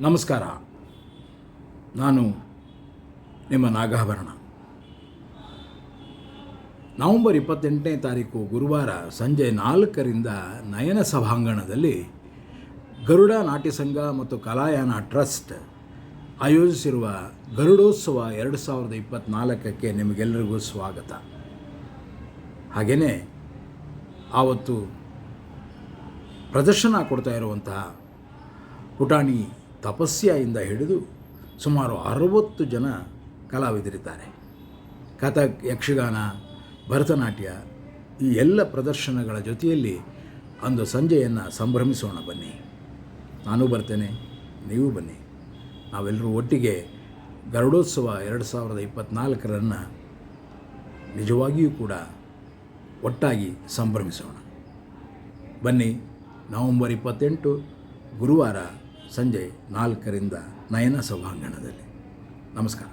ನಮಸ್ಕಾರ. ನಾನು ನಿಮ್ಮ ನಾಗಾಭರಣ. ನವಂಬರ್ 28ನೇ ತಾರೀಕು ಗುರುವಾರ ಸಂಜೆ 4ರಿಂದ ನಯನ ಸಭಾಂಗಣದಲ್ಲಿ ಗರುಡ ನಾಟ್ಯ ಸಂಘ ಮತ್ತು ಕಲಾಯಾನ ಟ್ರಸ್ಟ್ ಆಯೋಜಿಸಿರುವ ಗರುಡೋತ್ಸವ 2024ಕ್ಕೆ ನಿಮಗೆಲ್ಲರಿಗೂ ಸ್ವಾಗತ. ಹಾಗೆಯೇ ಆವತ್ತು ಪ್ರದರ್ಶನ ಕೊಡ್ತಾ ಇರುವಂತಹ ಪುಟಾಣಿ ತಪಸ್ಯೆಯಿಂದ ಹಿಡಿದು ಸುಮಾರು 60 ಜನ ಕಲಾವಿದರಿದ್ದಾರೆ. ಕಥಕ್, ಯಕ್ಷಗಾನ, ಭರತನಾಟ್ಯ ಈ ಎಲ್ಲ ಪ್ರದರ್ಶನಗಳ ಜೊತೆಯಲ್ಲಿ ಅಂದು ಸಂಜೆಯನ್ನು ಸಂಭ್ರಮಿಸೋಣ. ಬನ್ನಿ, ನಾನು ಬರ್ತೇನೆ, ನೀವು ಬನ್ನಿ. ನಾವೆಲ್ಲರೂ ಒಟ್ಟಿಗೆ ಗರುಡೋತ್ಸವ 2024 ನಿಜವಾಗಿಯೂ ಕೂಡ ಒಟ್ಟಾಗಿ ಸಂಭ್ರಮಿಸೋಣ. ಬನ್ನಿ, ನವಂಬರ್ 28 ಗುರುವಾರ ಸಂಜೆ 4ರಿಂದ ನಯನ ಸಭಾಂಗಣದಲ್ಲಿ. ನಮಸ್ಕಾರ.